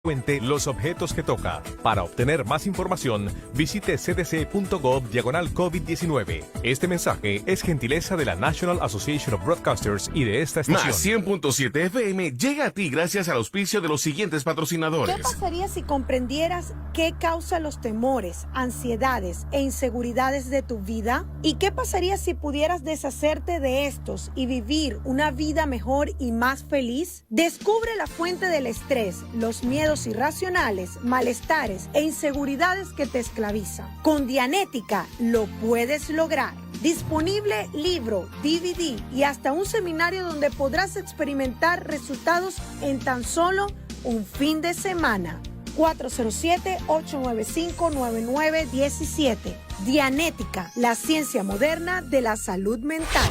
los objetos que toca. Para obtener más información, visite cdc.gov/COVID-19. Este mensaje es gentileza de la National Association of Broadcasters y de esta estación. Más 100.7 FM llega a ti gracias al auspicio de los siguientes patrocinadores. ¿Qué pasaría si comprendieras qué causa los temores, ansiedades e inseguridades de tu vida? ¿Y qué pasaría si pudieras deshacerte de estos y vivir una vida mejor y más feliz? Descubre la fuente del estrés, los miedos irracionales, malestares e inseguridades que te esclavizan. Con Dianética lo puedes lograr. Disponible libro, DVD y hasta un seminario donde podrás experimentar resultados en tan solo un fin de semana. 407-895-9917. Dianética, la ciencia moderna de la salud mental.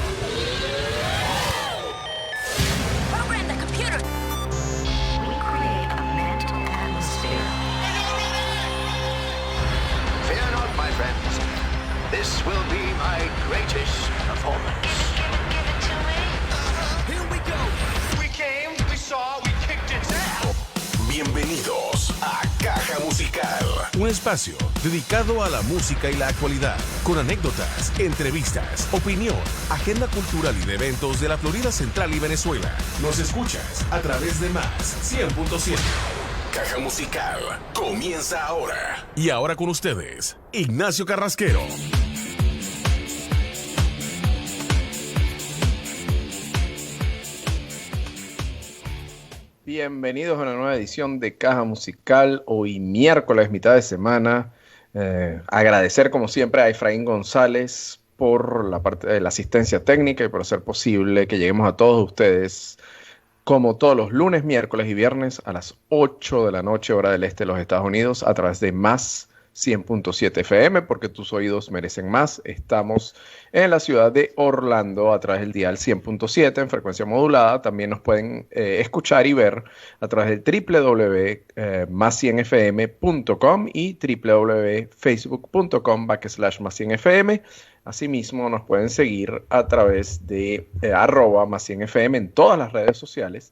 This will be my greatest performance. Here we go. We came, we saw, we kicked its ass. Bienvenidos a Caja Musical, un espacio dedicado a la música y la actualidad, con anécdotas, entrevistas, opinión, agenda cultural y de eventos de la Florida Central y Venezuela. Nos escuchas a través de Más 100.7. Caja Musical comienza ahora. Y ahora con ustedes, Ignacio Carrasquero. Bienvenidos a una nueva edición de Caja Musical, hoy miércoles, mitad de semana. Agradecer como siempre a Efraín González por la parte de la asistencia técnica y por hacer posible que lleguemos a todos ustedes como todos los lunes, miércoles y viernes a las 8 de la noche, hora del este de los Estados Unidos, a través de Más 100.7 FM, porque tus oídos merecen más. Estamos en la ciudad de Orlando a través del dial 100.7 en frecuencia modulada. También nos pueden escuchar y ver a través del www.más100fm.com y www.facebook.com/más100fm. Asimismo, nos pueden seguir a través de @más100fm en todas las redes sociales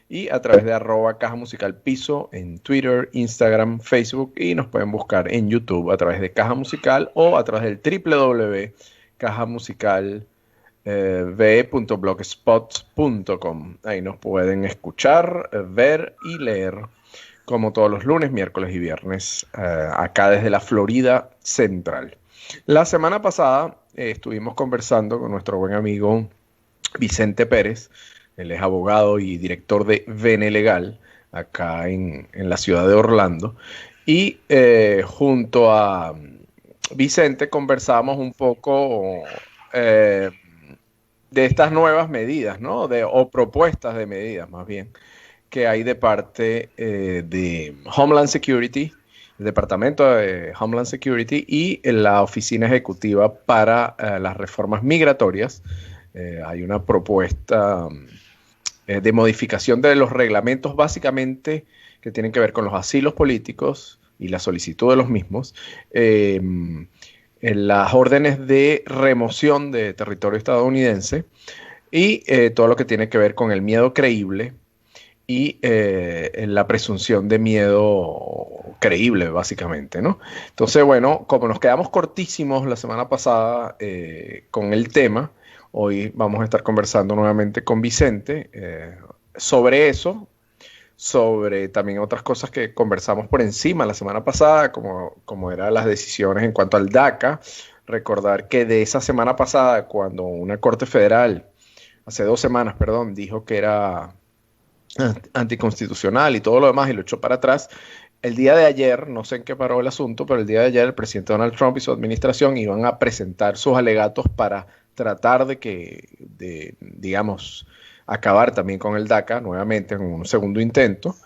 y a través de @Caja Musical Piso en Twitter, Instagram, Facebook, y nos pueden buscar en YouTube a través de Caja Musical o a través del www.cajamusicalv.blogspot.com. Ahí nos pueden escuchar, ver y leer como todos los lunes, miércoles y viernes, acá desde la Florida Central. La semana pasada estuvimos conversando con nuestro buen amigo Vicente Pérez. Él es abogado y director de Vene Legal, acá en la ciudad de Orlando. Y junto a Vicente conversamos un poco de estas nuevas medidas, ¿no? O propuestas de medidas, más bien, que hay de parte de Homeland Security, el Departamento de Homeland Security y la Oficina Ejecutiva para las Reformas Migratorias. Hay una propuesta de modificación de los reglamentos básicamente que tienen que ver con los asilos políticos y la solicitud de los mismos, en las órdenes de remoción de territorio estadounidense y todo lo que tiene que ver con el miedo creíble y la presunción de miedo creíble, básicamente, ¿no? Entonces, bueno, como nos quedamos cortísimos la semana pasada con el tema, hoy vamos a estar conversando nuevamente con Vicente sobre eso, sobre también otras cosas que conversamos por encima la semana pasada, como eran las decisiones en cuanto al DACA. Recordar que de esa semana pasada, cuando una corte federal, hace 2 semanas, perdón, dijo que era anticonstitucional y todo lo demás y lo echó para atrás, el día de ayer, no sé en qué paró el asunto, pero el día de ayer el presidente Donald Trump y su administración iban a presentar sus alegatos para tratar de digamos, acabar también con el DACA nuevamente en un segundo intento.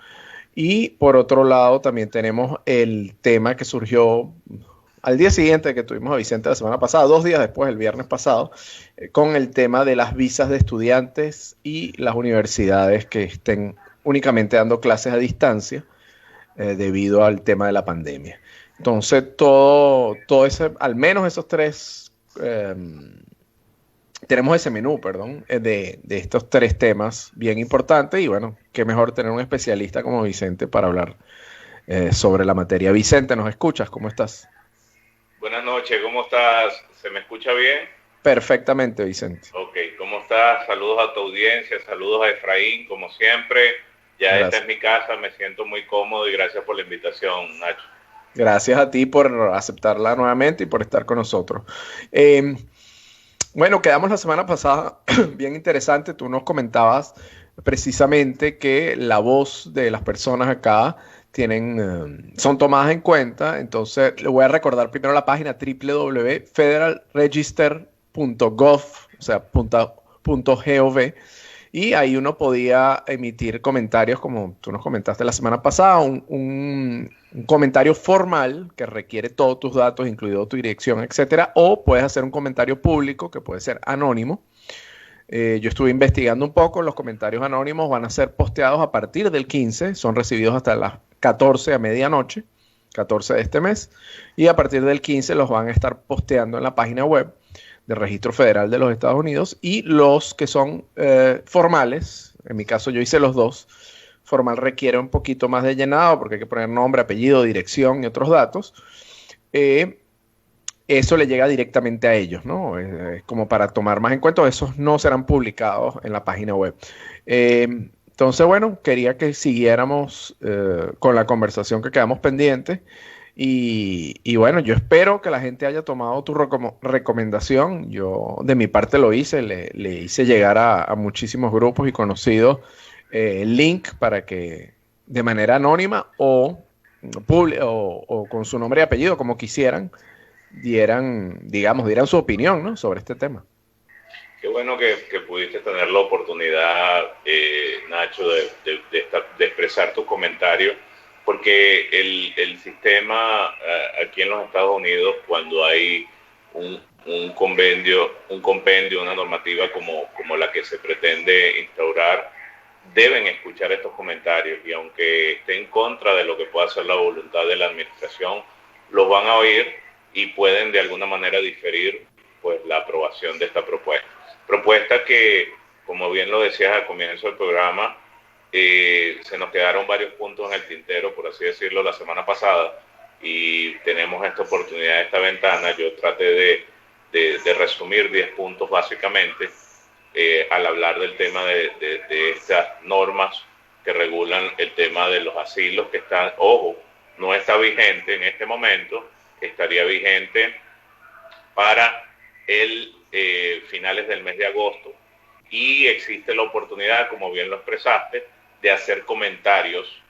Y por otro lado también tenemos el tema que surgió al día siguiente que tuvimos a Vicente la semana pasada, 2 días después, el viernes pasado, con el tema de las visas de estudiantes y las universidades que estén únicamente dando clases a distancia debido al tema de la pandemia. Entonces, todo ese, al menos esos 3 tenemos ese menú, perdón, de estos 3 temas bien importantes. Y bueno, qué mejor tener un especialista como Vicente para hablar sobre la materia. Vicente, ¿nos escuchas? ¿Cómo estás? Buenas noches, ¿cómo estás? ¿Se me escucha bien? Perfectamente, Vicente. Ok, ¿cómo estás? Saludos a tu audiencia, saludos a Efraín, como siempre. Ya Gracias. esta es mi casa, me siento muy cómodo y gracias por la invitación, Nacho. Gracias a ti por aceptarla nuevamente y por estar con nosotros. Bueno, quedamos la semana pasada bien interesante. Tú nos comentabas precisamente que la voz de las personas acá son tomadas en cuenta. Entonces, le voy a recordar primero la página www.federalregister.gov, o sea, .gov, y ahí uno podía emitir comentarios, como tú nos comentaste la semana pasada, un comentario formal que requiere todos tus datos, incluido tu dirección, etcétera, o puedes hacer un comentario público que puede ser anónimo. Yo estuve investigando un poco, los comentarios anónimos van a ser posteados a partir del 15, son recibidos hasta las 14 a medianoche, 14 de este mes, y a partir del 15 los van a estar posteando en la página web del Registro Federal de los Estados Unidos, y los que son formales, en mi caso yo hice los 2, formal requiere un poquito más de llenado porque hay que poner nombre, apellido, dirección y otros datos. Eso le llega directamente a ellos, ¿no? Como para tomar más en cuenta, esos no serán publicados en la página web. Entonces, bueno, quería que siguiéramos con la conversación que quedamos pendientes. Y bueno, yo espero que la gente haya tomado tu recomendación. Yo de mi parte lo hice, le hice llegar a muchísimos grupos y conocidos el link para que de manera anónima o con su nombre y apellido, como quisieran, dieran su opinión, ¿no?, sobre este tema. Qué bueno que pudiste tener la oportunidad, Nacho, de expresar tus comentarios, porque el sistema aquí en los Estados Unidos, cuando hay un compendio, una normativa como la que se pretende instaurar, deben escuchar estos comentarios, y aunque esté en contra de lo que pueda ser la voluntad de la administración, los van a oír y pueden de alguna manera diferir pues la aprobación de esta propuesta que, como bien lo decías al comienzo del programa, se nos quedaron varios puntos en el tintero, por así decirlo, la semana pasada, y tenemos esta oportunidad, esta ventana. Yo traté de resumir 10 puntos básicamente al hablar del tema de estas normas que regulan el tema de los asilos, que están, ojo, no está vigente en este momento, estaría vigente para finales del mes de agosto, y existe la oportunidad, como bien lo expresaste, de hacer comentarios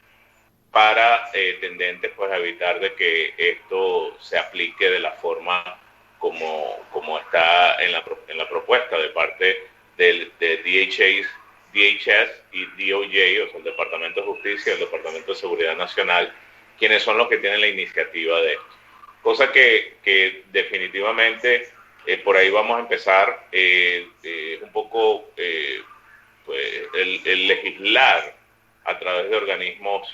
para tendentes pues a evitar de que esto se aplique de la forma como está en la propuesta de parte de DHS y DOJ, o sea, el Departamento de Justicia y el Departamento de Seguridad Nacional, quienes son los que tienen la iniciativa de esto. Cosa que definitivamente por ahí vamos a empezar un poco pues, el legislar a través de organismos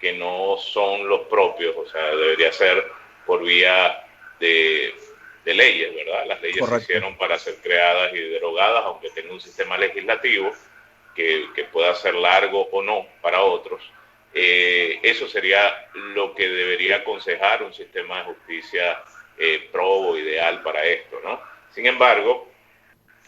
que no son los propios, o sea, debería ser por vía de leyes, ¿verdad? Las leyes Correcto. se hicieron para ser creadas y derogadas, aunque tenga un sistema legislativo que pueda ser largo o no para otros. Eso sería lo que debería aconsejar un sistema de justicia probo, ideal para esto, ¿no? Sin embargo,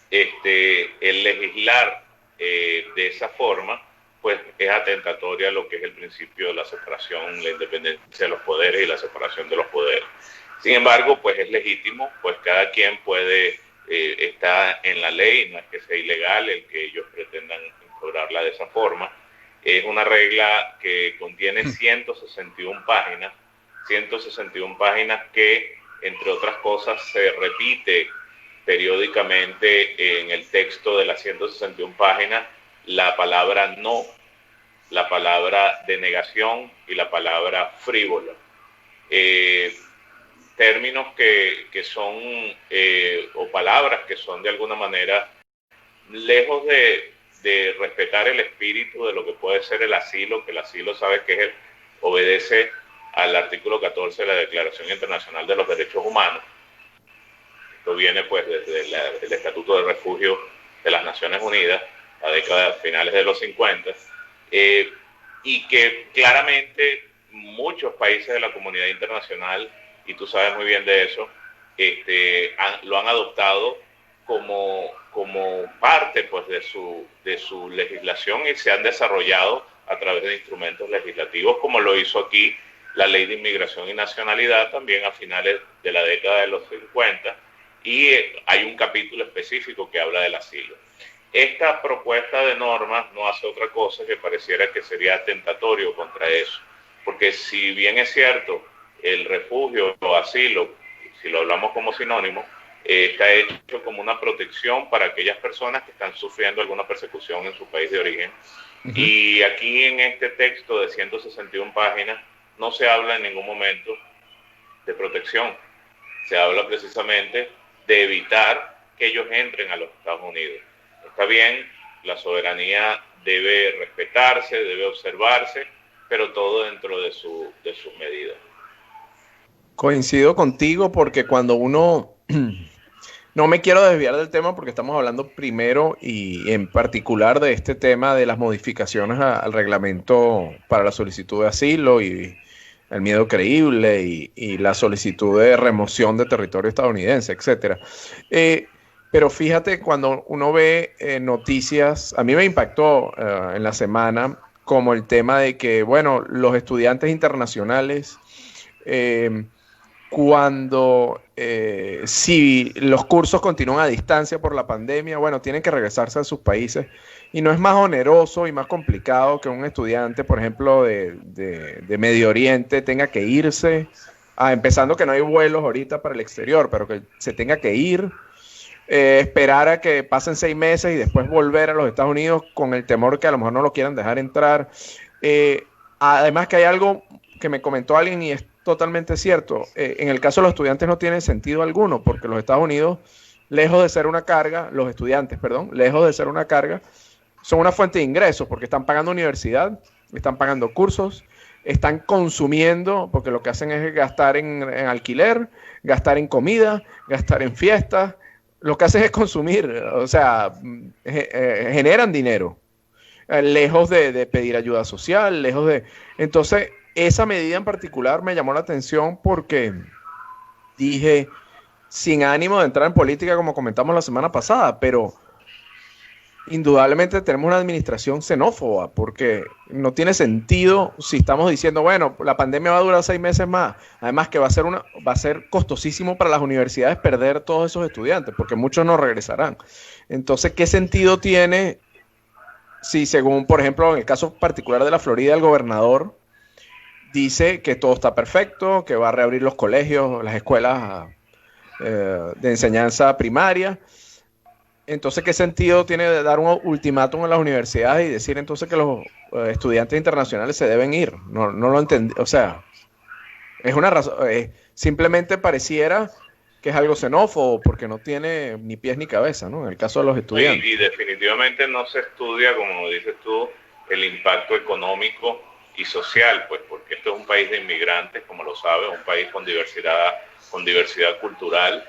el legislar de esa forma, pues es atentatoria a lo que es el principio de la separación, la independencia de los poderes y la separación de los poderes. Sin embargo, pues es legítimo, pues cada quien puede estar en la ley, no es que sea ilegal el que ellos pretendan instaurarla de esa forma. Es una regla que contiene 161 páginas que, entre otras cosas, se repite periódicamente en el texto de las 161 páginas la palabra no, la palabra denegación y la palabra frívolo. Términos que son, o palabras que son de alguna manera, lejos de respetar el espíritu de lo que puede ser el asilo, que el asilo, sabes que obedece al artículo 14 de la Declaración Internacional de los Derechos Humanos. esto viene pues desde el Estatuto de Refugio de las Naciones Unidas, la década finales de los 50, y que claramente muchos países de la comunidad internacional, y tú sabes muy bien de eso, lo han adoptado como parte pues de su legislación, y se han desarrollado a través de instrumentos legislativos, como lo hizo aquí la Ley de Inmigración y Nacionalidad también a finales de la década de los 50, y hay un capítulo específico que habla del asilo. Esta propuesta de normas no hace otra cosa que pareciera que sería atentatorio contra eso, porque si bien es cierto, el refugio o asilo, si lo hablamos como sinónimo, está hecho como una protección para aquellas personas que están sufriendo alguna persecución en su país de origen. Uh-huh. Y aquí en este texto de 161 páginas no se habla en ningún momento de protección. Se habla precisamente de evitar que ellos entren a los Estados Unidos. Está bien, la soberanía debe respetarse, debe observarse, pero todo dentro de sus medidas. Coincido contigo porque cuando uno... No me quiero desviar del tema porque estamos hablando primero y en particular de este tema de las modificaciones al reglamento para la solicitud de asilo y el miedo creíble y la solicitud de remoción de territorio estadounidense, etcétera. Pero fíjate, cuando uno ve noticias, a mí me impactó en la semana como el tema de que, bueno, los estudiantes internacionales... si los cursos continúan a distancia por la pandemia, bueno, tienen que regresarse a sus países y no es más oneroso y más complicado que un estudiante, por ejemplo, de Medio Oriente tenga que irse, empezando que no hay vuelos ahorita para el exterior, pero que se tenga que ir, esperar a que pasen 6 meses y después volver a los Estados Unidos con el temor que a lo mejor no lo quieran dejar entrar. Además que hay algo que me comentó alguien y es totalmente cierto. En el caso de los estudiantes no tiene sentido alguno, porque los Estados Unidos, lejos de ser una carga, los estudiantes, perdón, lejos de ser una carga, son una fuente de ingresos, porque están pagando universidad, están pagando cursos, están consumiendo, porque lo que hacen es gastar en alquiler, gastar en comida, gastar en fiestas, lo que hacen es consumir, o sea, generan dinero, lejos de pedir ayuda social, lejos de... Entonces, esa medida en particular me llamó la atención porque dije, sin ánimo de entrar en política como comentamos la semana pasada, pero indudablemente tenemos una administración xenófoba porque no tiene sentido si estamos diciendo, bueno, la pandemia va a durar 6 meses más, además que va a ser costosísimo para las universidades perder todos esos estudiantes porque muchos no regresarán. Entonces, ¿qué sentido tiene si según, por ejemplo, en el caso particular de la Florida, el gobernador dice que todo está perfecto, que va a reabrir los colegios, las escuelas de enseñanza primaria? Entonces, ¿qué sentido tiene dar un ultimátum a las universidades y decir entonces que los estudiantes internacionales se deben ir? No lo entendí. O sea, es una razón. Simplemente pareciera que es algo xenófobo porque no tiene ni pies ni cabeza, ¿no? En el caso de los estudiantes. Y definitivamente no se estudia, como dices tú, el impacto económico y social, pues, porque esto es un país de inmigrantes, como lo sabes, un país con diversidad cultural,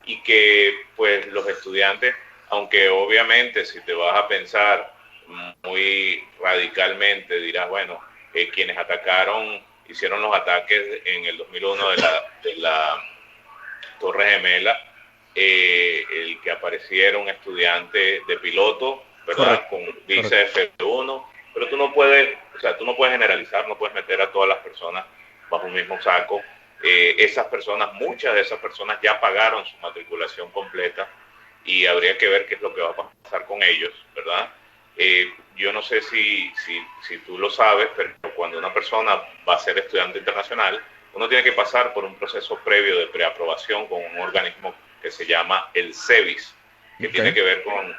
y que, pues, los estudiantes, aunque obviamente si te vas a pensar muy radicalmente, dirás, bueno, quienes hicieron los ataques en el 2001 de la Torre Gemela, el que apareciera un estudiante de piloto, ¿verdad? Correcto. Con visa F1, pero tú no puedes generalizar, no puedes meter a todas las personas bajo un mismo saco. Muchas de esas personas ya pagaron su matriculación completa y habría que ver qué es lo que va a pasar con ellos, ¿verdad? Yo no sé si tú lo sabes, pero cuando una persona va a ser estudiante internacional, uno tiene que pasar por un proceso previo de preaprobación con un organismo que se llama el SEVIS, que tiene que ver con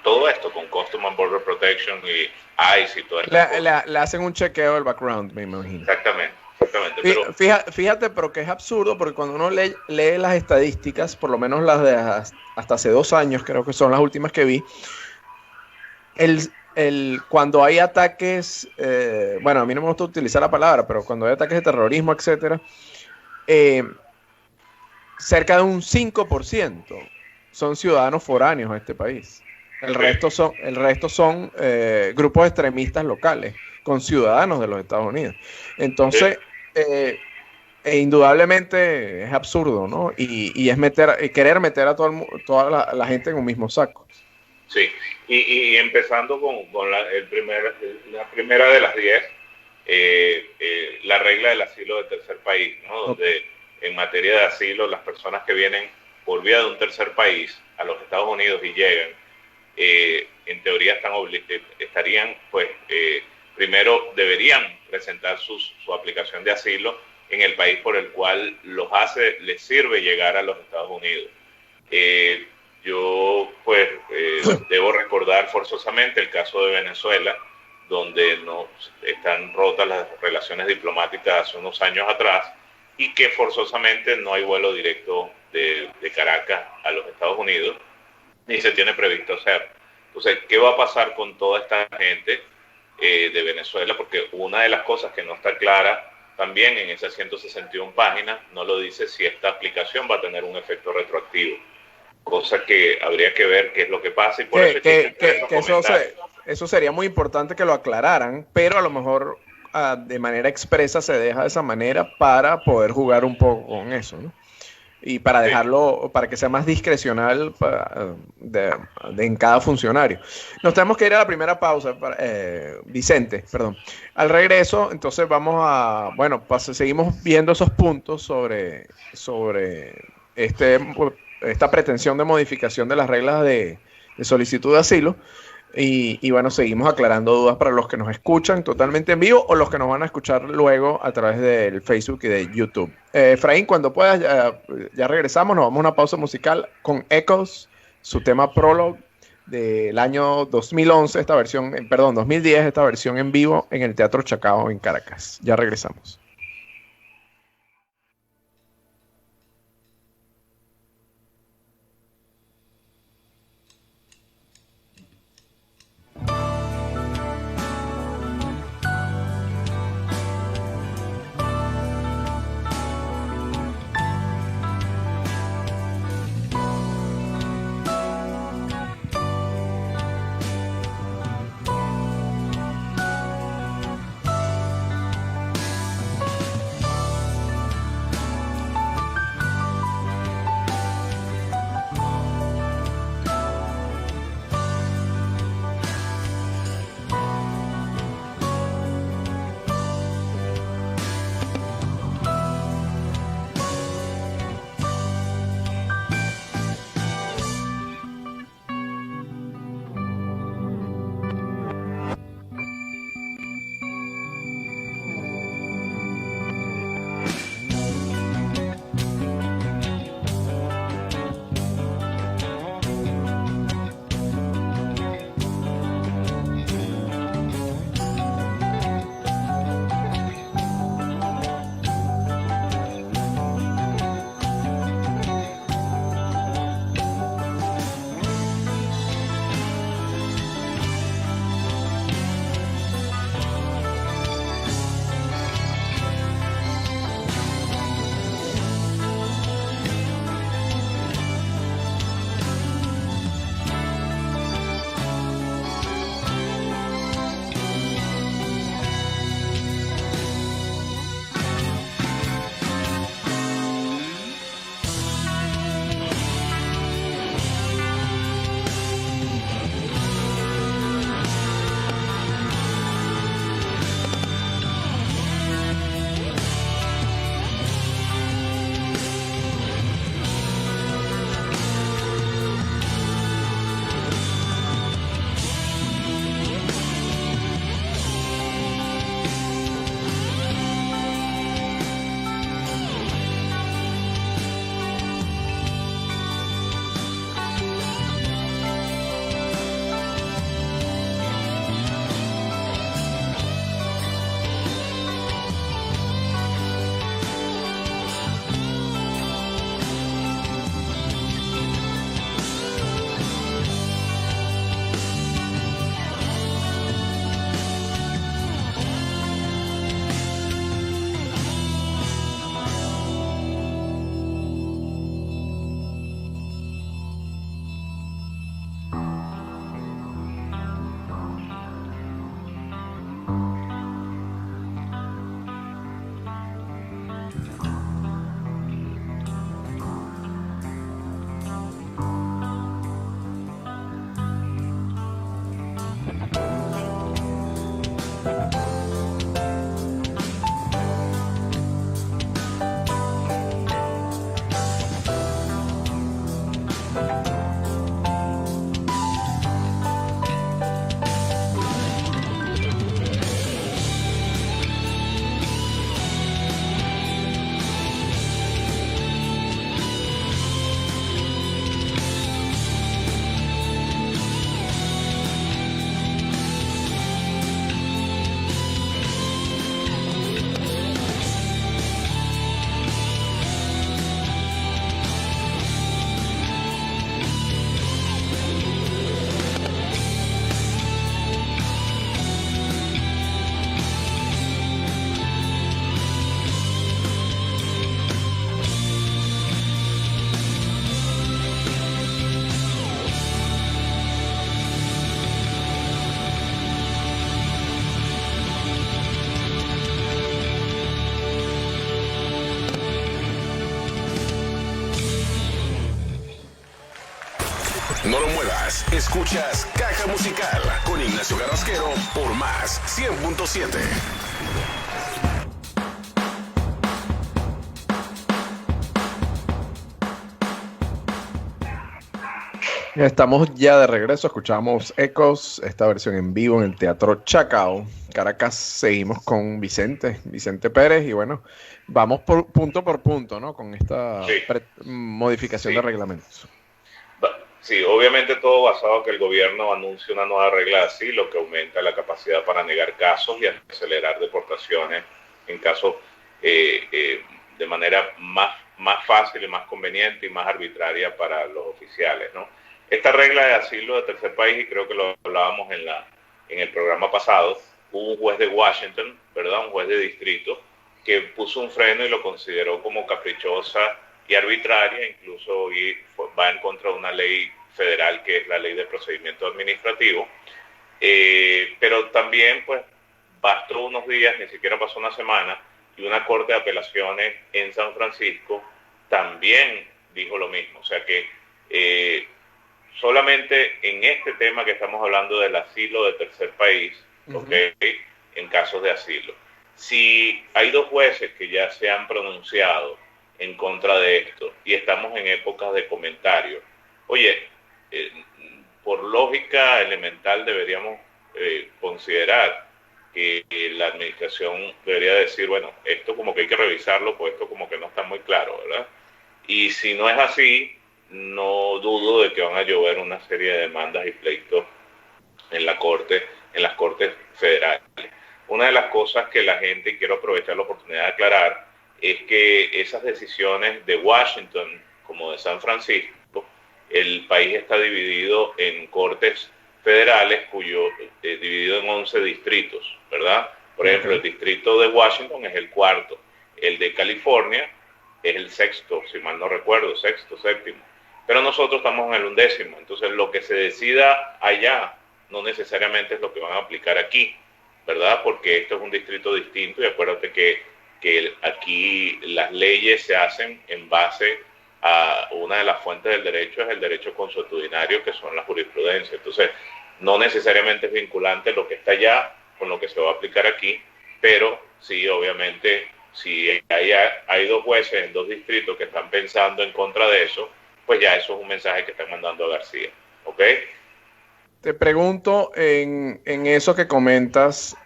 todo esto, con Customs and Border Protection y ICE y todo esto. Le hacen un chequeo del background, me imagino. Exactamente. Pero fíjate, pero que es absurdo, porque cuando uno lee las estadísticas, por lo menos las de hasta hace 2 años, creo que son las últimas que vi, cuando hay ataques, bueno, a mí no me gusta utilizar la palabra, pero cuando hay ataques de terrorismo, etcétera, cerca de un 5% son ciudadanos foráneos a este país. El resto son grupos extremistas locales con ciudadanos de los Estados Unidos. Entonces, indudablemente es absurdo, ¿no? Y es querer meter a toda la gente en un mismo saco. Sí, y empezando con la primera de las 10, la regla del asilo de tercer país, ¿no? Donde en materia de asilo las personas que vienen por vía de un tercer país a los Estados Unidos y llegan, en teoría estarían, pues, primero deberían presentar su aplicación de asilo en el país por el cual les sirve llegar a los Estados Unidos. Yo, pues, debo recordar forzosamente el caso de Venezuela, donde no están rotas las relaciones diplomáticas hace unos años atrás y que forzosamente no hay vuelo directo de Caracas a los Estados Unidos, ni se tiene previsto hacer. Entonces, ¿qué va a pasar con toda esta gente de Venezuela? Porque una de las cosas que no está clara también en esas 161 páginas, no lo dice si esta aplicación va a tener un efecto retroactivo. Cosa que habría que ver qué es lo que pasa y por eso sería muy importante que lo aclararan, pero a lo mejor de manera expresa se deja de esa manera para poder jugar un poco con eso, ¿no? Y para dejarlo, para que sea más discrecional en cada funcionario. Nos tenemos que ir a la primera pausa, Vicente, perdón. Al regreso, entonces seguimos viendo esos puntos sobre esta pretensión de modificación de las reglas de solicitud de asilo. Y bueno, seguimos aclarando dudas para los que nos escuchan totalmente en vivo o los que nos van a escuchar luego a través del Facebook y de YouTube. Efraín, cuando puedas, ya regresamos, nos vamos a una pausa musical con Echoes, su tema Prologue del año 2011, 2010, esta versión en vivo en el Teatro Chacao en Caracas. Ya regresamos. Escuchas Caja Musical con Ignacio Carrasquero por Más 100.7. Estamos ya de regreso, escuchamos Ecos, esta versión en vivo en el Teatro Chacao, Caracas. Seguimos con Vicente Pérez y bueno, vamos por punto, ¿no? Con esta modificación de reglamentos. Sí, obviamente todo basado en que el gobierno anuncie una nueva regla de asilo que aumenta la capacidad para negar casos y acelerar deportaciones en casos de manera más fácil y más conveniente y más arbitraria para los oficiales, ¿no? Esta regla de asilo de tercer país, y creo que lo hablábamos en el programa pasado, hubo un juez de Washington, ¿verdad? Un juez de distrito, que puso un freno y lo consideró como caprichosa y arbitraria, incluso va en contra de una ley federal que es la ley de procedimiento administrativo, pero también pues bastó unos días, ni siquiera pasó una semana, y una corte de apelaciones en San Francisco también dijo lo mismo. O sea que solamente en este tema que estamos hablando del asilo de tercer país, ¿okay? En casos de asilo, si hay dos jueces que ya se han pronunciado en contra de esto y estamos en épocas de comentarios, oye, por lógica elemental deberíamos considerar que la administración debería decir, bueno, esto como que hay que revisarlo, pues esto como que no está muy claro, ¿verdad? Y si no es así, no dudo de que van a llover una serie de demandas y pleitos en las cortes federales. Una de las cosas que la gente, y quiero aprovechar la oportunidad de aclarar, es que esas decisiones de Washington como de San Francisco, el país está dividido en cortes federales, dividido en 11 distritos, ¿verdad? Por ejemplo, el distrito de Washington es el cuarto, el de California es el sexto, si mal no recuerdo, sexto, séptimo. Pero nosotros estamos en el 11º, entonces lo que se decida allá no necesariamente es lo que van a aplicar aquí, ¿verdad? Porque esto es un distrito distinto y acuérdate que aquí las leyes se hacen en base a una de las fuentes del derecho, es el derecho consuetudinario, que son las jurisprudencias. Entonces, no necesariamente es vinculante lo que está allá con lo que se va a aplicar aquí, pero sí, obviamente, si hay dos jueces en dos distritos que están pensando en contra de eso, pues ya eso es un mensaje que están mandando a García, ¿ok? Te pregunto, en eso que comentas,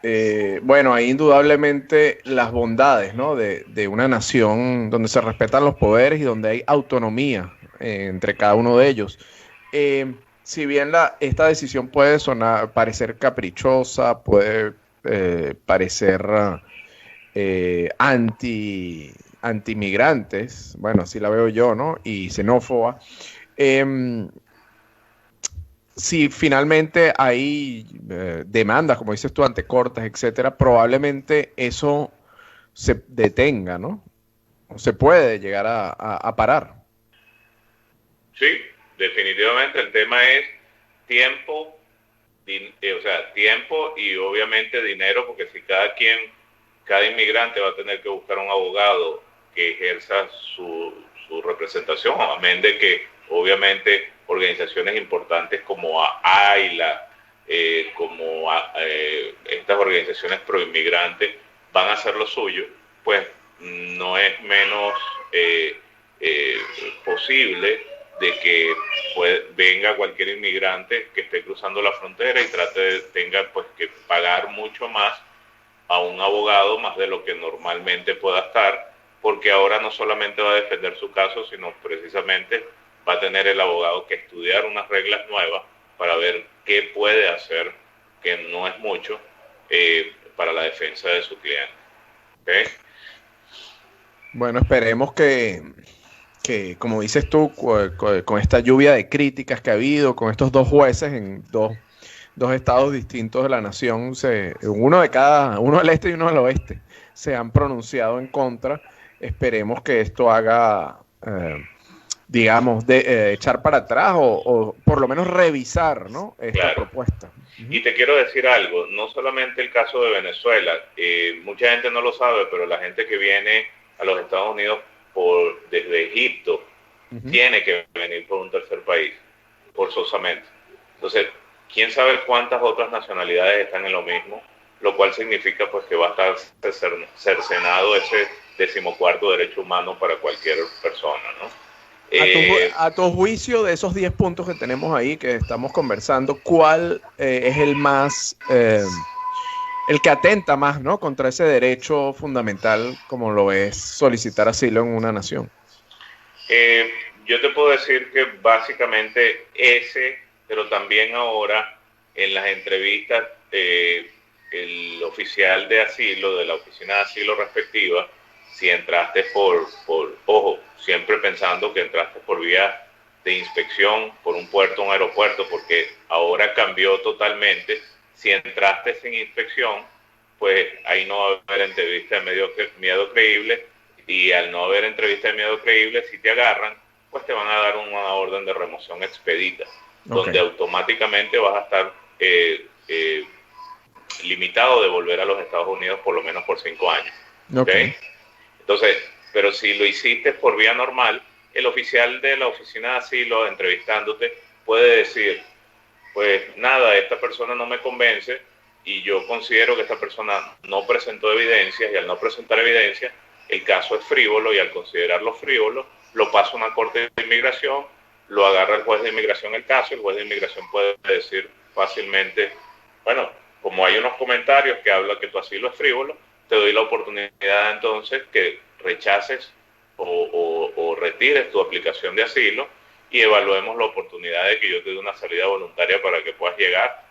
bueno, hay indudablemente las bondades, ¿no? de una nación donde se respetan los poderes y donde hay autonomía entre cada uno de ellos. Si bien esta decisión puede parecer caprichosa, puede parecer anti-migrantes, bueno, así la veo yo, ¿no? Y xenófoba. Si finalmente hay demandas, como dices tú, ante cortes, etcétera, probablemente eso se detenga, ¿no? O se puede llegar a parar. Sí, definitivamente el tema es tiempo, tiempo y obviamente dinero, porque si cada inmigrante va a tener que buscar un abogado que ejerza su representación, amén de que obviamente organizaciones importantes como AILA, estas organizaciones pro-inmigrantes van a hacer lo suyo, pues no es menos posible de que venga cualquier inmigrante que esté cruzando la frontera y tenga pues que pagar mucho más a un abogado, más de lo que normalmente pueda estar, porque ahora no solamente va a defender su caso, sino precisamente va a tener el abogado que estudiar unas reglas nuevas para ver qué puede hacer, que no es mucho, para la defensa de su cliente. ¿Okay? Bueno, esperemos que como dices tú, con esta lluvia de críticas que ha habido, con estos dos jueces en dos estados distintos de la nación, uno del este y uno del oeste, se han pronunciado en contra. Esperemos que esto haga, echar para atrás o por lo menos revisar, ¿no? Esta propuesta. Y te quiero decir algo, no solamente el caso de Venezuela, mucha gente no lo sabe, pero la gente que viene a los Estados Unidos desde Egipto tiene que venir por un tercer país, forzosamente. Entonces, quién sabe cuántas otras nacionalidades están en lo mismo, lo cual significa pues que va a estar cercenado ese 14º derecho humano para cualquier persona, ¿no? A tu juicio, de esos 10 puntos que tenemos ahí, que estamos conversando, ¿cuál es el más, el que atenta más, ¿no?, contra ese derecho fundamental como lo es solicitar asilo en una nación? Yo te puedo decir que básicamente ese, pero también ahora en las entrevistas, el oficial de asilo, de la oficina de asilo respectiva, si entraste ojo, siempre pensando que entraste por vía de inspección, por un puerto, un aeropuerto, porque ahora cambió totalmente. Si entraste sin inspección, pues ahí no va a haber entrevista de miedo creíble, y al no haber entrevista de miedo creíble, si te agarran, pues te van a dar una orden de remoción expedita, donde automáticamente vas a estar limitado de volver a los Estados Unidos por lo menos por 5 años. ¿Okay? Entonces, pero si lo hiciste por vía normal, el oficial de la oficina de asilo entrevistándote puede decir, pues nada, esta persona no me convence y yo considero que esta persona no presentó evidencias, y al no presentar evidencias, el caso es frívolo, y al considerarlo frívolo, lo pasa a una corte de inmigración, lo agarra el juez de inmigración el caso, el juez de inmigración puede decir fácilmente, bueno, como hay unos comentarios que hablan que tu asilo es frívolo, te doy la oportunidad entonces que rechaces o retires tu aplicación de asilo y evaluemos la oportunidad de que yo te dé una salida voluntaria para que puedas llegar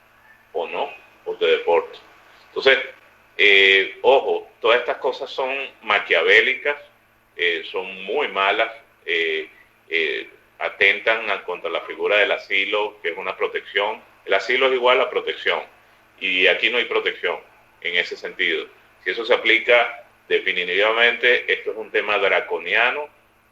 o no, o te deporto. Entonces, ojo, todas estas cosas son maquiavélicas, son muy malas, atentan contra la figura del asilo, que es una protección. El asilo es igual a protección, y aquí no hay protección en ese sentido. Si eso se aplica, definitivamente esto es un tema draconiano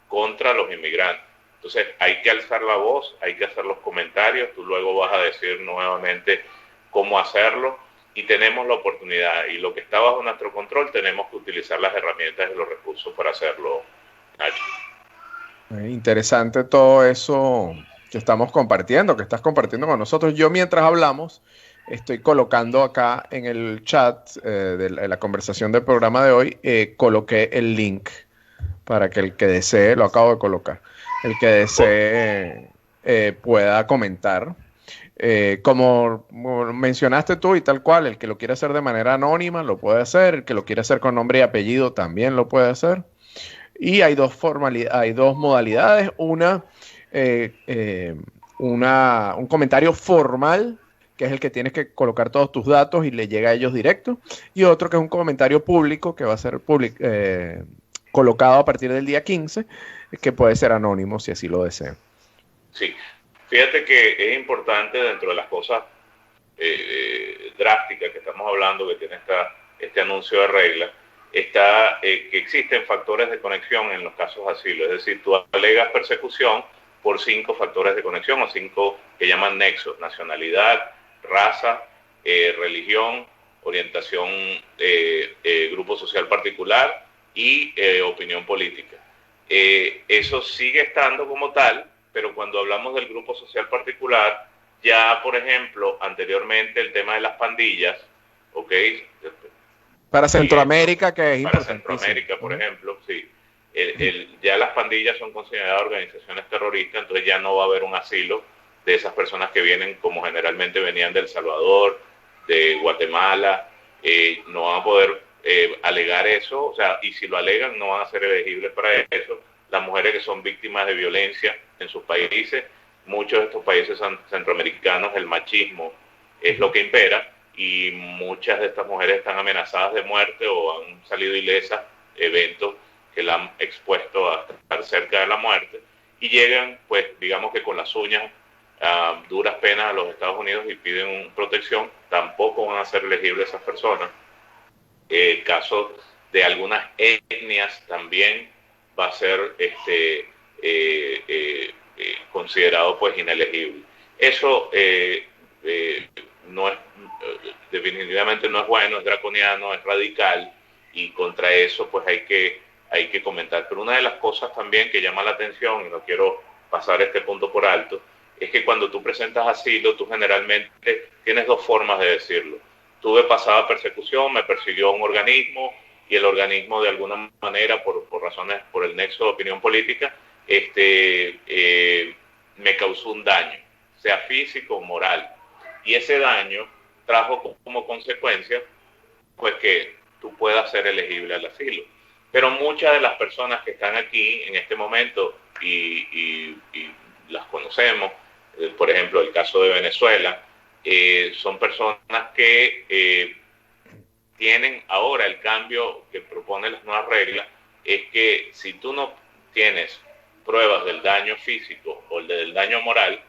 contra los inmigrantes. Entonces hay que alzar la voz, hay que hacer los comentarios, tú luego vas a decir nuevamente cómo hacerlo, y tenemos la oportunidad, y lo que está bajo nuestro control tenemos que utilizar las herramientas y los recursos para hacerlo, Nacho. Interesante todo eso que estamos compartiendo, que estás compartiendo con nosotros. Yo, mientras hablamos, estoy colocando acá en el chat de la conversación del programa de hoy, coloqué el link para que el que desee, lo acabo de colocar, el que desee pueda comentar. Como mencionaste tú, y tal cual, el que lo quiere hacer de manera anónima lo puede hacer, el que lo quiere hacer con nombre y apellido también lo puede hacer. Y hay dos modalidades, un comentario formal, que es el que tienes que colocar todos tus datos y le llega a ellos directo, y otro que es un comentario público que va a ser colocado a partir del día 15, que puede ser anónimo si así lo desean. Sí, fíjate que es importante, dentro de las cosas drásticas que estamos hablando, que tiene este anuncio de regla, está que existen factores de conexión en los casos de asilo. Es decir, tú alegas persecución por 5 factores de conexión, o 5 que llaman nexos: nacionalidad, raza, religión, orientación, grupo social particular y opinión política. Eso sigue estando como tal, pero cuando hablamos del grupo social particular, ya, por ejemplo, anteriormente el tema de las pandillas, ¿ok? Para Centroamérica, que es para importante. Centroamérica, por ejemplo, sí. Ya las pandillas son consideradas organizaciones terroristas, entonces ya no va a haber un asilo de esas personas que vienen, como generalmente venían de El Salvador, de Guatemala, no van a poder alegar eso, o sea, y si lo alegan no van a ser elegibles para eso. Las mujeres que son víctimas de violencia en sus países, muchos de estos países centroamericanos, el machismo es lo que impera, y muchas de estas mujeres están amenazadas de muerte o han salido ilesas, eventos que la han expuesto a estar cerca de la muerte, y llegan, pues, digamos que con las uñas, duras penas a los Estados Unidos y piden protección. Tampoco van a ser elegibles esas personas. El caso de algunas etnias también va a ser considerado, pues, inelegible. Eso no es, definitivamente no es bueno, es draconiano, es radical, y contra eso pues hay que comentar. Pero una de las cosas también que llama la atención, y no quiero pasar este punto por alto, es que cuando tú presentas asilo, tú generalmente tienes dos formas de decirlo. Tuve pasada persecución, me persiguió un organismo y el organismo de alguna manera, por razones, por el nexo de opinión política, me causó un daño, sea físico o moral. Y ese daño trajo como consecuencia pues que tú puedas ser elegible al asilo. Pero muchas de las personas que están aquí en este momento y las conocemos, por ejemplo el caso de Venezuela, son personas que tienen ahora el cambio que proponen las nuevas reglas, es que si tú no tienes pruebas del daño físico o del daño moral,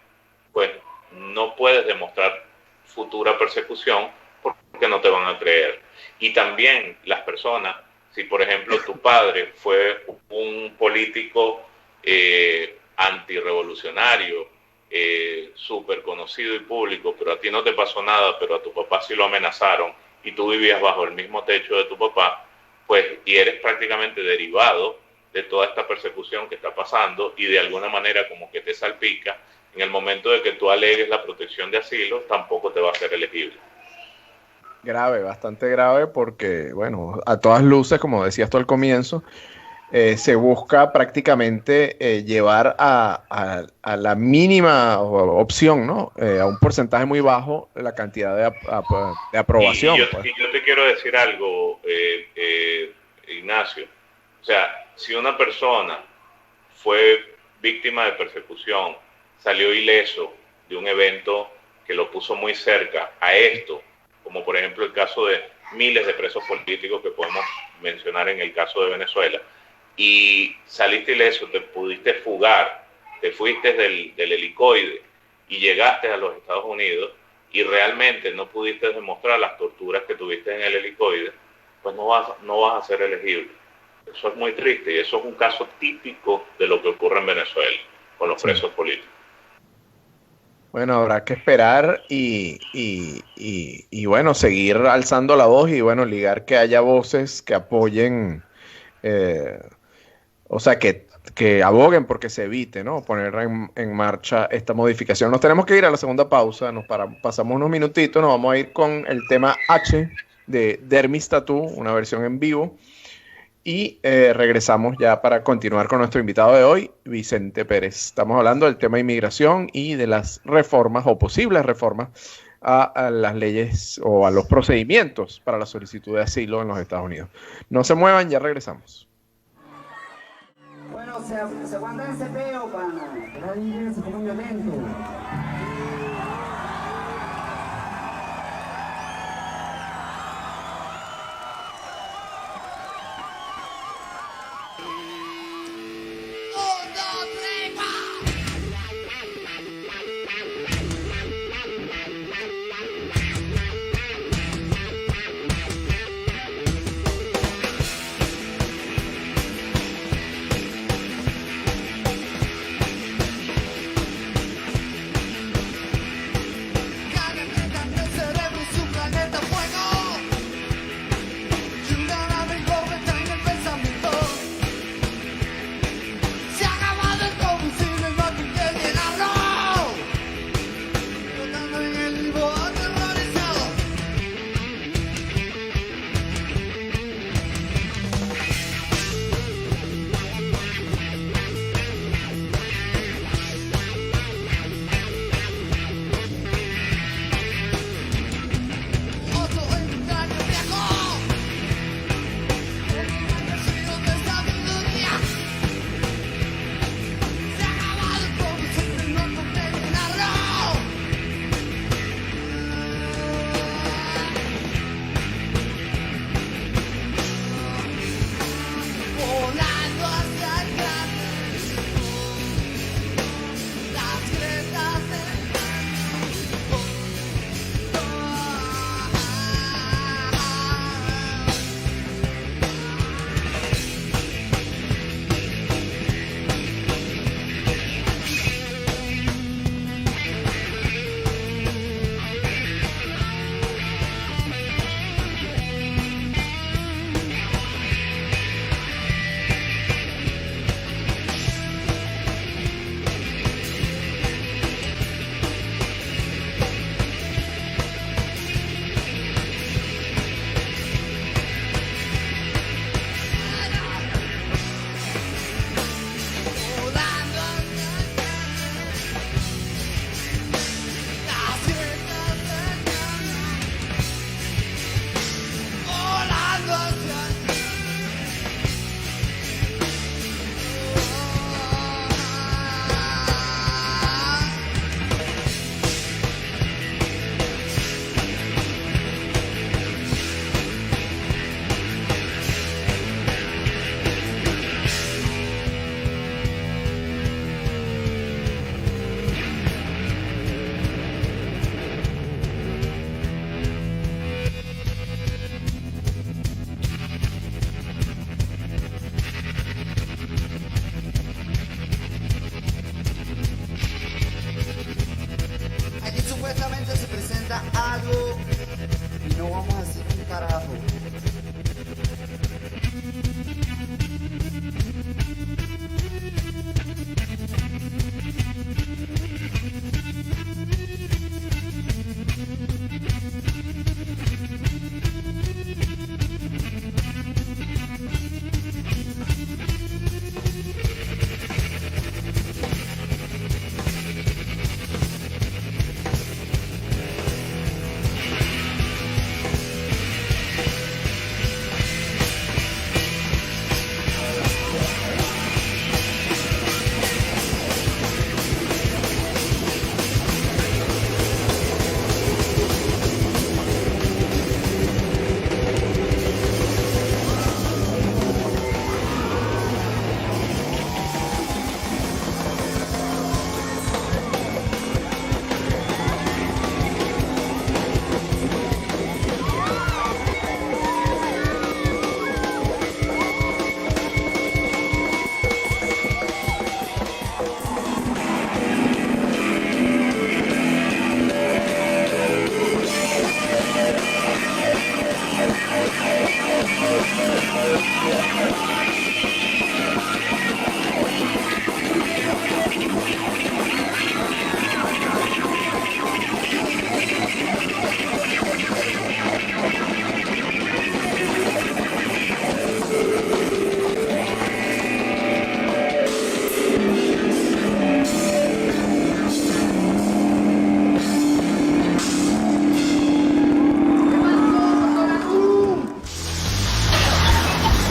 pues no puedes demostrar futura persecución porque no te van a creer. Y también las personas, si por ejemplo tu padre fue un político antirrevolucionario, súper conocido y público, pero a ti no te pasó nada, pero a tu papá sí lo amenazaron y tú vivías bajo el mismo techo de tu papá, pues y eres prácticamente derivado de toda esta persecución que está pasando y de alguna manera como que te salpica, en el momento de que tú alegues la protección de asilo, tampoco te va a ser elegible. Grave, bastante grave, porque, bueno, a todas luces, como decías tú al comienzo, se busca prácticamente llevar a la mínima opción, ¿no? A un porcentaje muy bajo la cantidad de aprobación. Y yo te quiero decir algo, Ignacio. O sea, si una persona fue víctima de persecución, salió ileso de un evento que lo puso muy cerca a esto, como por ejemplo el caso de miles de presos políticos que podemos mencionar en el caso de Venezuela, y saliste ileso, te pudiste fugar, te fuiste del helicoide y llegaste a los Estados Unidos y realmente no pudiste demostrar las torturas que tuviste en el helicoide, pues no vas a ser elegible. Eso es muy triste y eso es un caso típico de lo que ocurre en Venezuela con los presos políticos. Bueno, habrá que esperar y bueno, seguir alzando la voz y bueno, ligar que haya voces que apoyen, o sea, que aboguen porque se evite, ¿no? Poner en marcha esta modificación. Nos tenemos que ir a la segunda pausa, pasamos unos minutitos, nos vamos a ir con el tema H de Dermis Tattoo, una versión en vivo. Y regresamos ya para continuar con nuestro invitado de hoy, Vicente Pérez. Estamos hablando del tema de inmigración y de las reformas o posibles reformas a las leyes o a los procedimientos para la solicitud de asilo en los Estados Unidos. No se muevan, ya regresamos. Bueno, se aguanta ese peo, pana. Que nadie se ponga violento.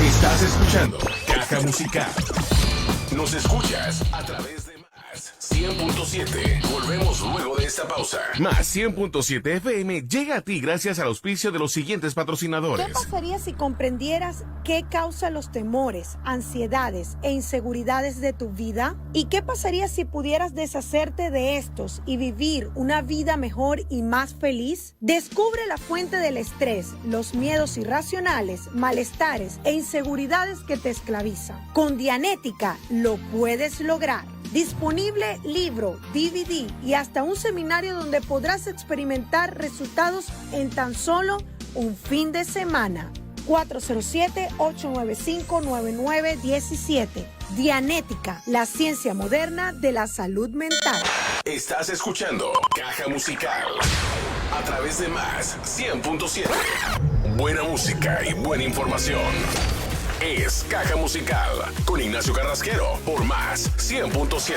Estás escuchando Caja Musical. Nos escuchas a través de Más 100.7. Volvemos luego de esta pausa. Más 100.7 FM llega a ti gracias al auspicio de los siguientes patrocinadores. ¿Qué pasaría si comprendieras qué causa los temores, ansiedades e inseguridades de tu vida? ¿Y qué pasaría si pudieras deshacerte de estos y vivir una vida mejor y más feliz? Descubre la fuente del estrés, los miedos irracionales, malestares e inseguridades que te esclavizan. Con Dianética lo puedes lograr. Disponible libro, DVD y hasta un seminario donde podrás experimentar resultados en tan solo un fin de semana. 407-895-9917. Dianética, la ciencia moderna de la salud mental. Estás escuchando Caja Musical a través de Más 100.7. Buena música y buena información. Es Caja Musical con Ignacio Carrasquero por Más 100.7.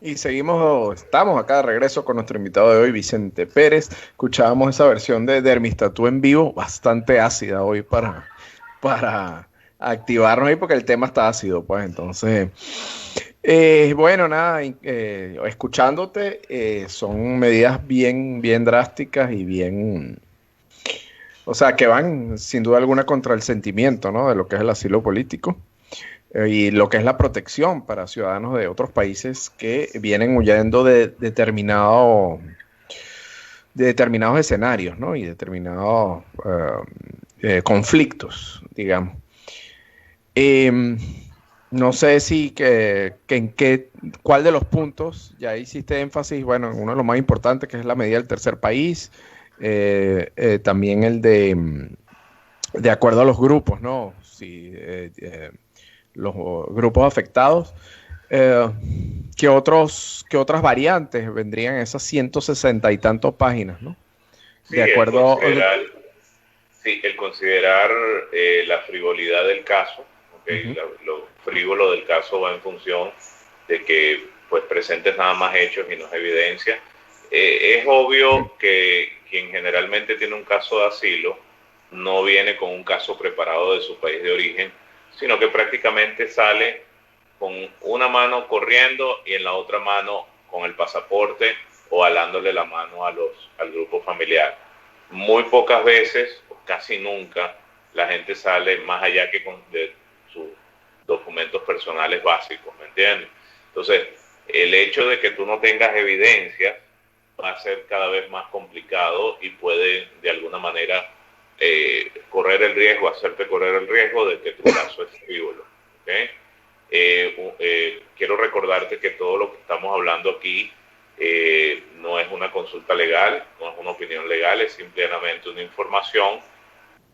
Y estamos acá de regreso con nuestro invitado de hoy, Vicente Pérez. Escuchábamos esa versión de Dermistatú en vivo, bastante ácida hoy para activarnos ahí porque el tema está ácido, pues entonces... bueno, nada, escuchándote, son medidas bien drásticas y bien, o sea, que van sin duda alguna contra el sentimiento, ¿no? De lo que es el asilo político y lo que es la protección para ciudadanos de otros países que vienen huyendo de determinados escenarios, ¿no? Y determinados conflictos, digamos. No sé si cuál de los puntos, ya hiciste énfasis, bueno, en uno de los más importantes, que es la medida del tercer país, también el de acuerdo a los grupos, ¿no? Si, los grupos afectados, ¿qué otras variantes vendrían en esas 160 y tantas páginas, ¿no? Sí, De acuerdo. El considerar la frivolidad del caso, ¿okay? Lo frívolo del caso va en función de que pues presentes nada más hechos y no evidencia. Es obvio que quien generalmente tiene un caso de asilo no viene con un caso preparado de su país de origen, sino que prácticamente sale con una mano corriendo y en la otra mano con el pasaporte o alándole la mano al grupo familiar. Muy pocas veces, o casi nunca, la gente sale más allá de sus documentos personales básicos, ¿me entiendes? Entonces, el hecho de que tú no tengas evidencia va a ser cada vez más complicado y puede, de alguna manera, hacerte correr el riesgo de que tu caso es frívolo, ¿okay? Quiero recordarte que todo lo que estamos hablando aquí no es una consulta legal, no es una opinión legal, es simplemente una información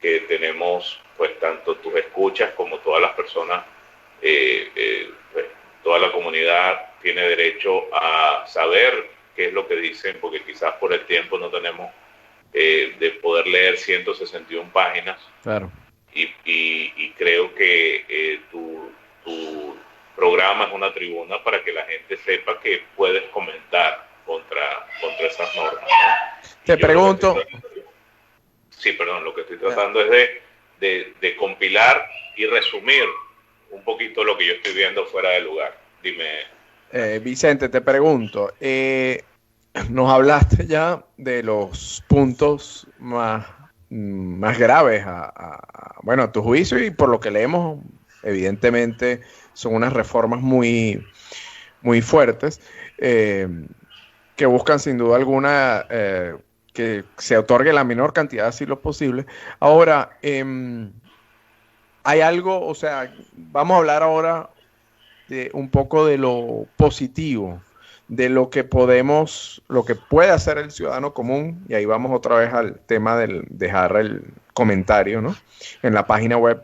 que tenemos, pues tanto tus escuchas como todas las personas, pues, toda la comunidad tiene derecho a saber qué es lo que dicen, porque quizás por el tiempo no tenemos de poder leer 161 páginas. Claro. Y creo que tu programa es una tribuna para que la gente sepa que puedes comentar contra esas normas, ¿no? Te pregunto... Lo que estoy tratando es de compilar y resumir un poquito lo que yo estoy viendo fuera de lugar. Dime. Vicente, te pregunto, nos hablaste ya de los puntos más graves a tu juicio, y por lo que leemos, evidentemente son unas reformas muy fuertes que buscan sin duda alguna que se otorgue la menor cantidad de asilo posible. Ahora, hay algo, o sea, vamos a hablar ahora de un poco de lo positivo. O sea, de lo que puede hacer el ciudadano común, y ahí vamos otra vez al tema del dejar el comentario, ¿no?, en la página web.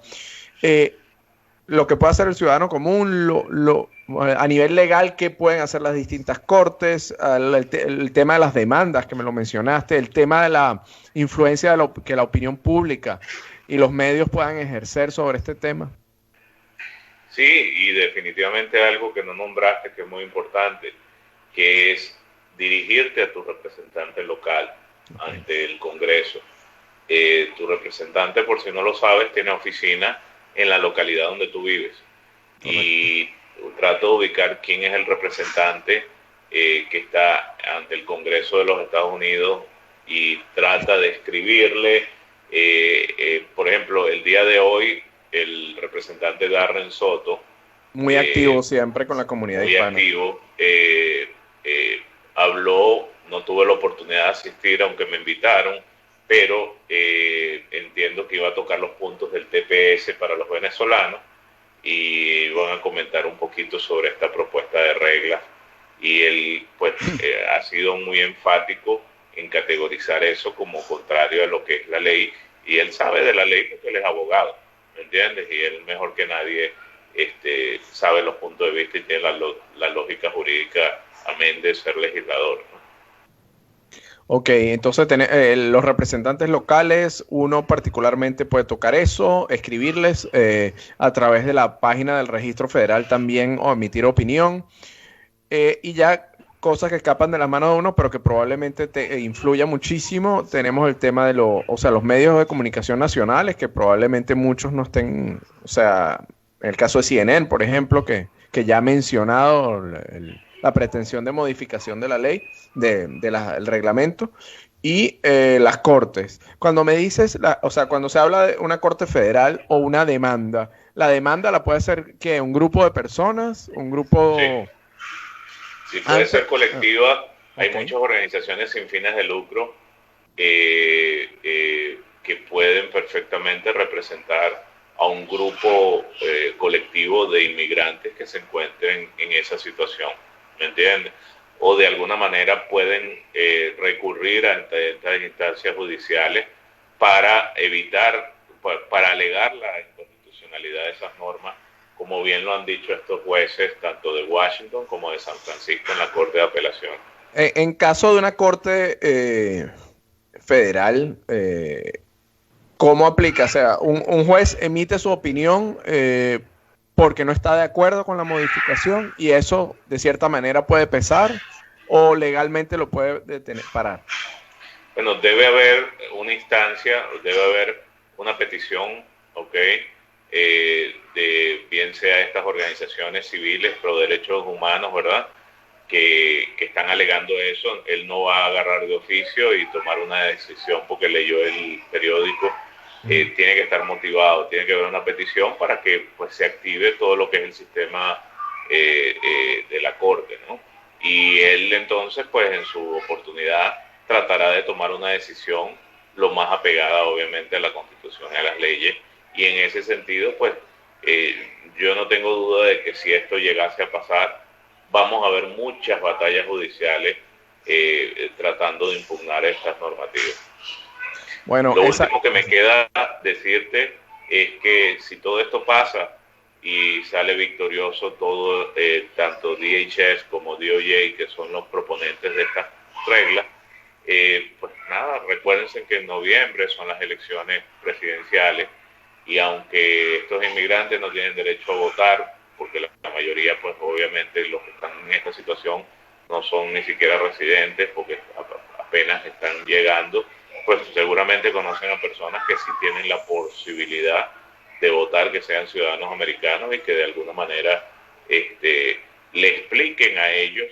Lo que puede hacer el ciudadano común, a nivel legal, qué pueden hacer las distintas cortes, el tema de las demandas, que me lo mencionaste, el tema de la influencia que la opinión pública y los medios puedan ejercer sobre este tema. Sí, y definitivamente algo que no nombraste, que es muy importante, que es dirigirte a tu representante local ante el Congreso. Tu representante, por si no lo sabes, tiene oficina en la localidad donde tú vives. Correcto. Y trato de ubicar quién es el representante que está ante el Congreso de los Estados Unidos y trata de escribirle. Por ejemplo, el día de hoy, el representante Darren Soto, muy activo siempre con la comunidad hispana. Muy activo, habló, no tuve la oportunidad de asistir, aunque me invitaron, pero entiendo que iba a tocar los puntos del TPS para los venezolanos y van a comentar un poquito sobre esta propuesta de reglas, y él pues ha sido muy enfático en categorizar eso como contrario a lo que es la ley, y él sabe de la ley porque él es abogado, ¿me entiendes? Y él mejor que nadie sabe los puntos de vista y tiene la lógica jurídica, amén de ser legislador, ¿no? Ok, entonces los representantes locales, uno particularmente puede tocar eso, escribirles a través de la página del Registro Federal también, o emitir opinión, y ya cosas que escapan de las manos de uno, pero que probablemente te influya muchísimo. Tenemos el tema de los medios de comunicación nacionales, que probablemente muchos no estén, en el caso de CNN, por ejemplo, que ya ha mencionado la pretensión de modificación de la ley, del reglamento, y las cortes. Cuando me dices, cuando se habla de una corte federal o una demanda, ¿la demanda la puede hacer qué? ¿Un grupo de personas? ¿Un grupo...? Sí, puede ser colectiva. Hay Okay. muchas organizaciones sin fines de lucro que pueden perfectamente representar a un grupo colectivo de inmigrantes que se encuentren en esa situación, ¿me entiendes? O de alguna manera pueden recurrir a estas instancias judiciales para evitar, para alegar la inconstitucionalidad de esas normas, como bien lo han dicho estos jueces, tanto de Washington como de San Francisco en la Corte de Apelación. En caso de una corte federal, ¿cómo aplica? O sea, un juez emite su opinión porque no está de acuerdo con la modificación, y eso de cierta manera puede pesar, o legalmente lo puede parar. Bueno, debe haber una instancia, debe haber una petición, ¿ok? De bien sea estas organizaciones civiles pro derechos humanos, ¿verdad?, que están alegando eso. Él no va a agarrar de oficio y tomar una decisión porque leyó el periódico. Tiene que estar motivado, tiene que haber una petición para que pues se active todo lo que es el sistema de la corte, ¿no? Y él entonces pues en su oportunidad tratará de tomar una decisión lo más apegada obviamente a la Constitución y a las leyes, y en ese sentido pues yo no tengo duda de que si esto llegase a pasar, vamos a ver muchas batallas judiciales tratando de impugnar estas normativas. Bueno, lo último que me queda decirte es que si todo esto pasa y sale victorioso todo, tanto DHS como DOJ, que son los proponentes de estas reglas, pues nada, recuérdense que en noviembre son las elecciones presidenciales, y aunque estos inmigrantes no tienen derecho a votar, porque la mayoría, pues obviamente los que están en esta situación no son ni siquiera residentes, porque apenas están llegando, pues seguramente conocen a personas que sí tienen la posibilidad de votar, que sean ciudadanos americanos, y que de alguna manera le expliquen a ellos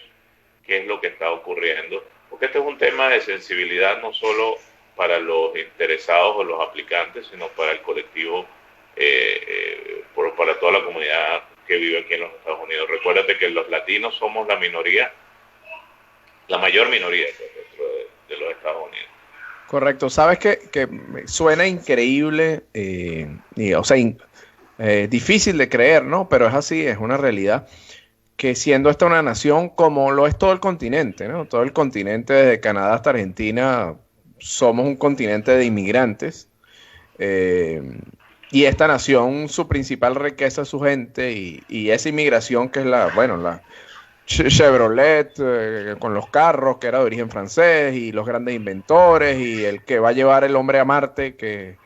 qué es lo que está ocurriendo, porque este es un tema de sensibilidad no solo para los interesados o los aplicantes, sino para el colectivo, para toda la comunidad que vive aquí en los Estados Unidos. Recuérdate que los latinos somos la minoría, la mayor minoría dentro de los Estados Unidos. Correcto. Sabes que suena increíble, difícil de creer, ¿no? Pero es así, es una realidad, que siendo esta una nación como lo es todo el continente, ¿no? Todo el continente desde Canadá hasta Argentina somos un continente de inmigrantes. Y esta nación, su principal riqueza es su gente y esa inmigración que es la Chevrolet con los carros, que era de origen francés, y los grandes inventores, y el que va a llevar el hombre a Marte, que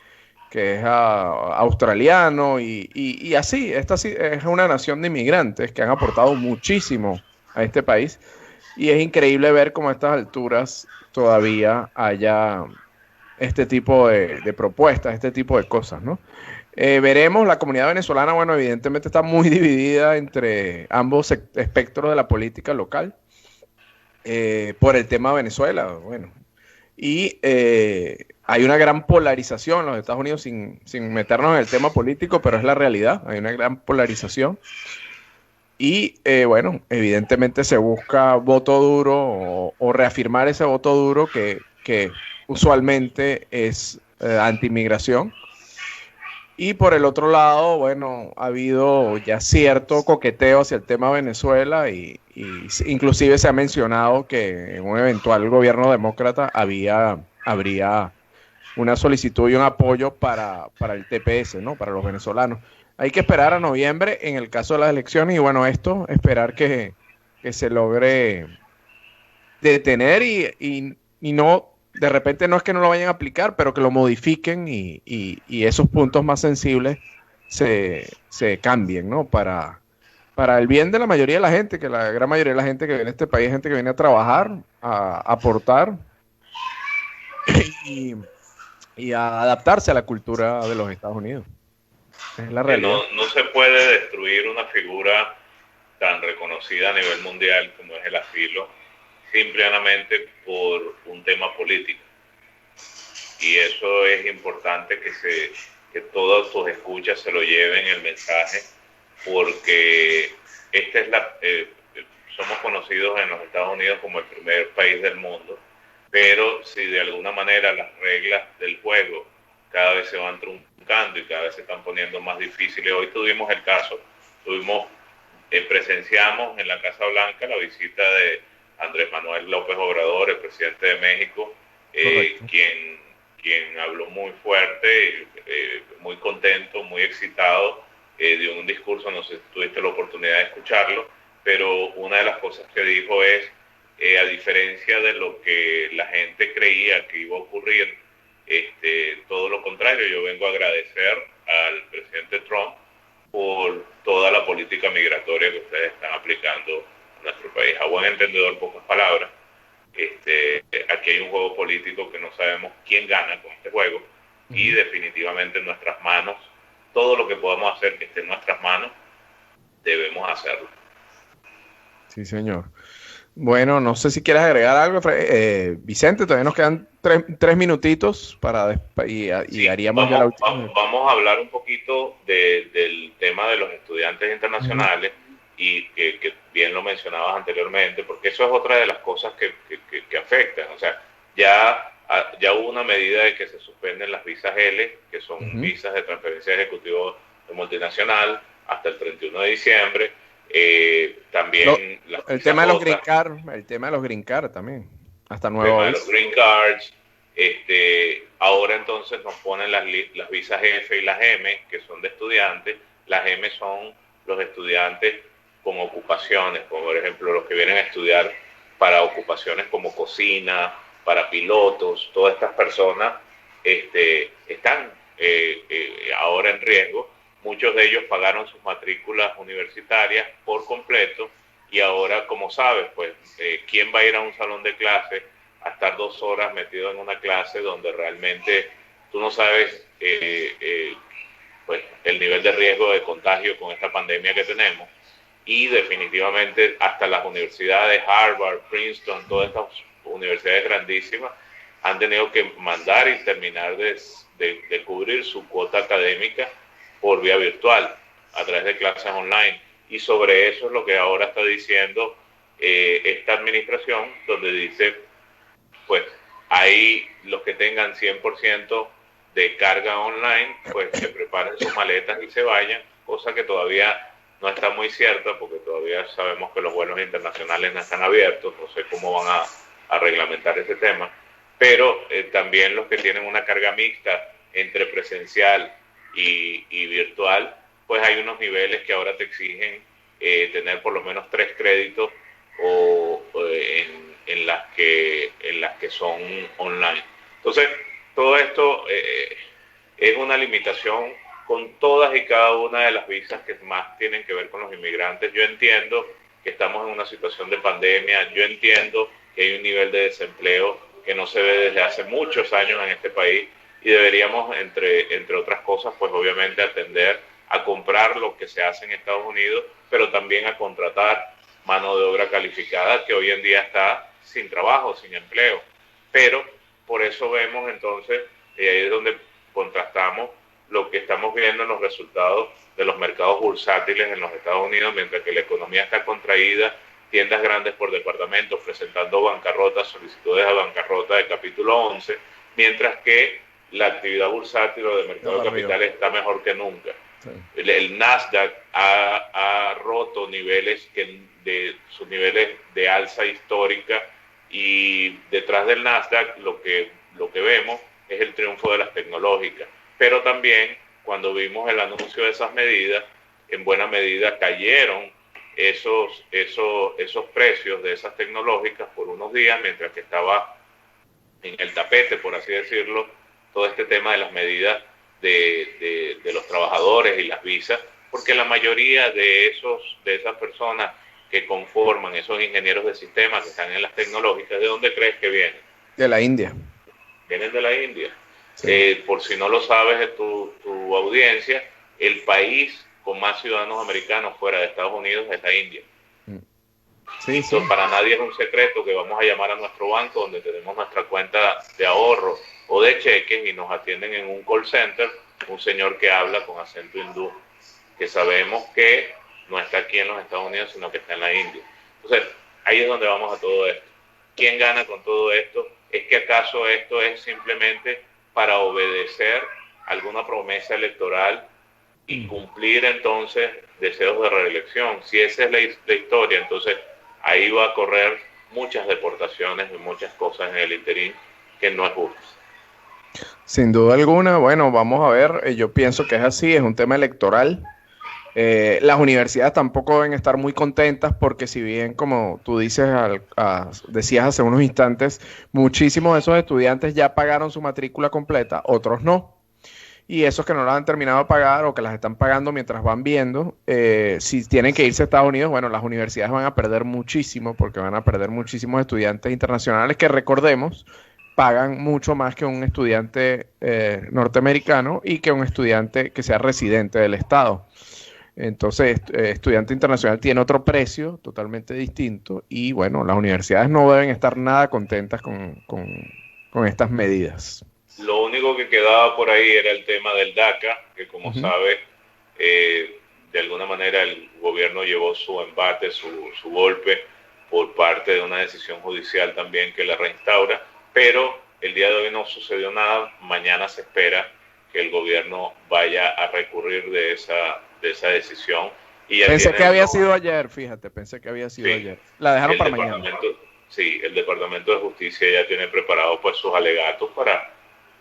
es australiano, y así, esta sí es una nación de inmigrantes que han aportado muchísimo a este país, y es increíble ver cómo a estas alturas todavía haya este tipo de propuestas, este tipo de cosas, ¿no? Veremos, la comunidad venezolana, bueno, evidentemente está muy dividida entre ambos espectros de la política local por el tema de Venezuela, bueno. Y hay una gran polarización en los Estados Unidos, sin meternos en el tema político, pero es la realidad, hay una gran polarización. Y bueno, evidentemente se busca voto duro o reafirmar ese voto duro que usualmente es anti-inmigración. Y por el otro lado, bueno, ha habido ya cierto coqueteo hacia el tema Venezuela y inclusive se ha mencionado que en un eventual gobierno demócrata habría una solicitud y un apoyo para el TPS, ¿no? Para los venezolanos. Hay que esperar a noviembre en el caso de las elecciones y bueno, esperar que se logre detener y no... De repente no es que no lo vayan a aplicar, pero que lo modifiquen y esos puntos más sensibles se cambien, ¿no? Para el bien de la mayoría de la gente, que la gran mayoría de la gente que viene a este país es gente que viene a trabajar, a aportar y a adaptarse a la cultura de los Estados Unidos. Es la realidad. No se puede destruir una figura tan reconocida a nivel mundial como es el asilo, simplemente por un tema político. Y eso es importante que todos tus escuchas se lo lleven el mensaje, porque somos conocidos en los Estados Unidos como el primer país del mundo, pero si de alguna manera las reglas del juego cada vez se van truncando y cada vez se están poniendo más difíciles. Hoy tuvimos el caso, presenciamos en la Casa Blanca la visita de Andrés Manuel López Obrador, el presidente de México, quien habló muy fuerte, muy contento, muy excitado, dio un discurso, no sé si tuviste la oportunidad de escucharlo, pero una de las cosas que dijo es, a diferencia de lo que la gente creía que iba a ocurrir, todo lo contrario, yo vengo a agradecer al presidente Trump por toda la política migratoria que ustedes están aplicando nuestro país. A buen entendedor, pocas palabras. Aquí hay un juego político que no sabemos quién gana con este juego y definitivamente en nuestras manos, todo lo que podamos hacer que esté en nuestras manos, debemos hacerlo. Sí, señor. Bueno, no sé si quieres agregar algo, Vicente, todavía nos quedan tres minutitos y haríamos ya la última. Vamos a hablar un poquito del tema de los estudiantes internacionales. Y que bien lo mencionabas anteriormente, porque eso es otra de las cosas que afectan. O sea, ya hubo una medida de que se suspenden las visas L, que son visas de transferencia ejecutiva de multinacional, hasta el 31 de diciembre. También el tema de los green card también, hasta nuevo. Los green cards. Ahora entonces nos ponen las visas F y las M, que son de estudiantes. Las M son los estudiantes con ocupaciones, como por ejemplo los que vienen a estudiar para ocupaciones como cocina, para pilotos. Todas estas personas están ahora en riesgo. Muchos de ellos pagaron sus matrículas universitarias por completo y ahora, como sabes, pues ¿quién va a ir a un salón de clase a estar 2 horas metido en una clase donde realmente tú no sabes pues el nivel de riesgo de contagio con esta pandemia que tenemos? Y definitivamente hasta las universidades, Harvard, Princeton, todas estas universidades grandísimas han tenido que mandar y terminar de cubrir su cuota académica por vía virtual, a través de clases online. Y sobre eso es lo que ahora está diciendo esta administración, donde dice, pues ahí los que tengan 100% de carga online, pues se preparen sus maletas y se vayan, cosa que todavía no está muy cierta porque todavía sabemos que los vuelos internacionales no están abiertos, no sé cómo van a reglamentar ese tema, pero también los que tienen una carga mixta entre presencial y virtual, pues hay unos niveles que ahora te exigen tener por lo menos 3 créditos en las que son online. Entonces, todo esto es una limitación con todas y cada una de las visas que más tienen que ver con los inmigrantes. Yo entiendo que estamos en una situación de pandemia, yo entiendo que hay un nivel de desempleo que no se ve desde hace muchos años en este país y deberíamos, entre otras cosas, pues obviamente atender a comprar lo que se hace en Estados Unidos, pero también a contratar mano de obra calificada que hoy en día está sin trabajo, sin empleo. Pero por eso vemos entonces, y ahí es donde contrastamos lo que estamos viendo en los resultados de los mercados bursátiles en los Estados Unidos, mientras que la economía está contraída, tiendas grandes por departamento presentando bancarrotas, solicitudes a bancarrota de capítulo 11, mientras que la actividad bursátil o de mercado de capitales está mejor que nunca. Sí. El Nasdaq ha roto niveles de sus niveles de alza histórica, y detrás del Nasdaq lo que vemos es el triunfo de las tecnológicas. Pero también cuando vimos el anuncio de esas medidas, en buena medida cayeron esos precios de esas tecnológicas por unos días, mientras que estaba en el tapete, por así decirlo, todo este tema de las medidas de los trabajadores y las visas, porque la mayoría de esas personas que conforman esos ingenieros de sistemas que están en las tecnológicas, ¿de dónde crees que vienen? De la India. Vienen de la India. Sí. Por si no lo sabes de tu audiencia, el país con más ciudadanos americanos fuera de Estados Unidos es la India. Sí, Entonces, para nadie es un secreto que vamos a llamar a nuestro banco donde tenemos nuestra cuenta de ahorro o de cheques y nos atienden en un call center un señor que habla con acento hindú, que sabemos que no está aquí en los Estados Unidos, sino que está en la India. Entonces, ahí es donde vamos a todo esto. ¿Quién gana con todo esto? ¿Es que acaso esto es simplemente para obedecer alguna promesa electoral y cumplir entonces deseos de reelección? Si esa es la historia, entonces ahí va a correr muchas deportaciones y muchas cosas en el interín que no es justo. Sin duda alguna, bueno, vamos a ver, yo pienso que es así, es un tema electoral. Las universidades tampoco deben estar muy contentas porque si bien, como tú dices, decías hace unos instantes, muchísimos de esos estudiantes ya pagaron su matrícula completa, otros no. Y esos que no la han terminado de pagar o que las están pagando mientras van viendo, si tienen que irse a Estados Unidos, bueno, las universidades van a perder muchísimo porque van a perder muchísimos estudiantes internacionales que, recordemos, pagan mucho más que un estudiante norteamericano y que un estudiante que sea residente del estado. Entonces, estudiante internacional tiene otro precio totalmente distinto y, bueno, las universidades no deben estar nada contentas con estas medidas. Lo único que quedaba por ahí era el tema del DACA, que como sabes, de alguna manera el gobierno llevó su embate, su golpe por parte de una decisión judicial también que la reinstaura, pero el día de hoy no sucedió nada. Mañana se espera que el gobierno vaya a recurrir de esa decisión. Y pensé que había sido ayer, fíjate, ayer. La dejaron para mañana. Sí, el Departamento de Justicia ya tiene preparado pues sus alegatos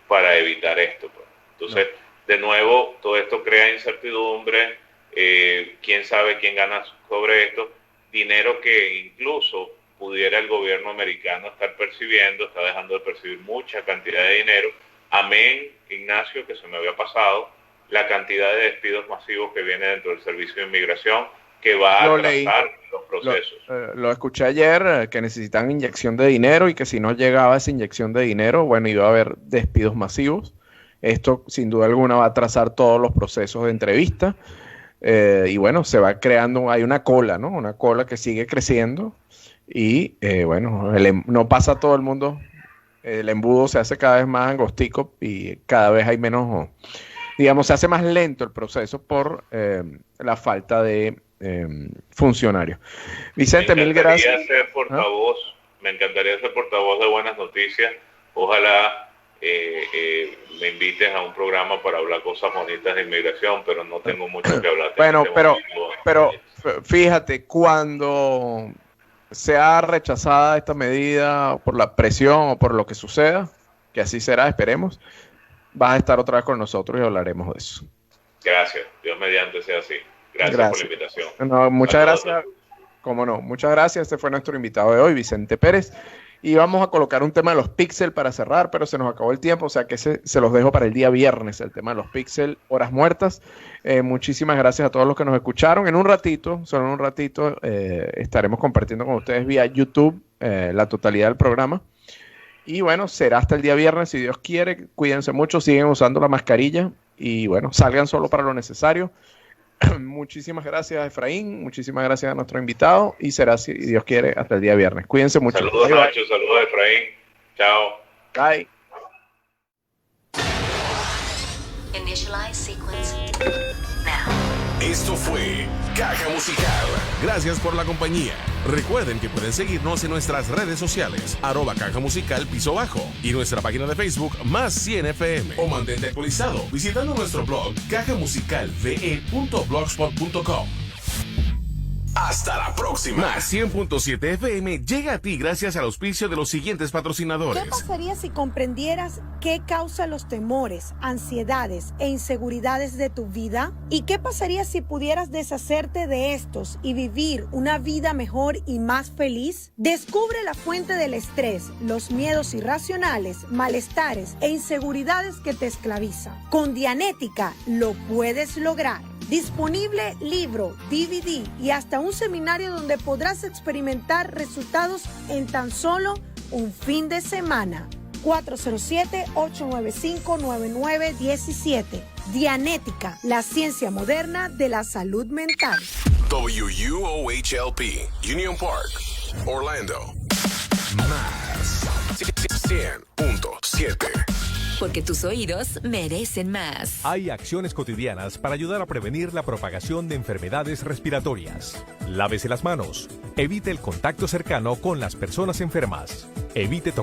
para evitar esto. Pues. Entonces, de nuevo, todo esto crea incertidumbre. ¿Quién sabe quién gana sobre esto? Dinero que incluso pudiera el gobierno americano estar percibiendo, está dejando de percibir mucha cantidad de dinero. Amén, Ignacio, que se me había pasado, la cantidad de despidos masivos que viene dentro del Servicio de Inmigración, que va a atrasar los procesos. Lo escuché ayer, que necesitan inyección de dinero y que si no llegaba esa inyección de dinero, bueno, iba a haber despidos masivos. Esto, sin duda alguna, va a atrasar todos los procesos de entrevista. Y bueno, se va creando, hay una cola, ¿no? Una cola que sigue creciendo y, bueno, no pasa a todo el mundo. El embudo se hace cada vez más angostico y cada vez hay menos, digamos, se hace más lento el proceso por la falta de funcionarios. Vicente, mil gracias. Me encantaría ser portavoz de buenas noticias. Ojalá me invites a un programa para hablar cosas bonitas de inmigración, pero no tengo mucho que hablar. Bueno, pero fíjate, cuando sea rechazada esta medida por la presión o por lo que suceda, que así será, esperemos, vas a estar otra vez con nosotros y hablaremos de eso. Gracias, Dios mediante sea así. Gracias por la invitación. No, muchas gracias. Cómo no, muchas gracias. Este fue nuestro invitado de hoy, Vicente Pérez. Y vamos a colocar un tema de los Pixel para cerrar, pero se nos acabó el tiempo, o sea que se los dejo para el día viernes, el tema de los Pixel, horas muertas. Muchísimas gracias a todos los que nos escucharon. En un ratito, solo en un ratito, estaremos compartiendo con ustedes vía YouTube la totalidad del programa. Y bueno, será hasta el día viernes, si Dios quiere. Cuídense mucho, siguen usando la mascarilla y bueno, salgan solo para lo necesario. Muchísimas gracias, Efraín. Muchísimas gracias a nuestro invitado. Y será, si Dios quiere, hasta el día viernes. Cuídense mucho. Saludos, bye, Nacho. Saludos, Efraín. Chao. Bye. Initialize sequence now. Esto fue Caja Musical. Gracias por la compañía. Recuerden que pueden seguirnos en nuestras redes sociales, @Caja Musical _bajo, y nuestra página de Facebook Más 100 FM. O mantente actualizado visitando nuestro blog cajamusicalve.blogspot.com. Hasta la próxima. Más 100.7 FM llega a ti gracias al auspicio de los siguientes patrocinadores. ¿Qué pasaría si comprendieras qué causa los temores, ansiedades e inseguridades de tu vida? ¿Y qué pasaría si pudieras deshacerte de estos y vivir una vida mejor y más feliz? Descubre la fuente del estrés, los miedos irracionales, malestares e inseguridades que te esclavizan. Con Dianética lo puedes lograr. Disponible libro, DVD y hasta un seminario donde podrás experimentar resultados en tan solo un fin de semana. 407-895-9917. Dianética, la ciencia moderna de la salud mental. WUOHLP, Union Park, Orlando. Más 100.7. Porque tus oídos merecen más. Hay acciones cotidianas para ayudar a prevenir la propagación de enfermedades respiratorias. Lávese las manos. Evite el contacto cercano con las personas enfermas. Evite tocar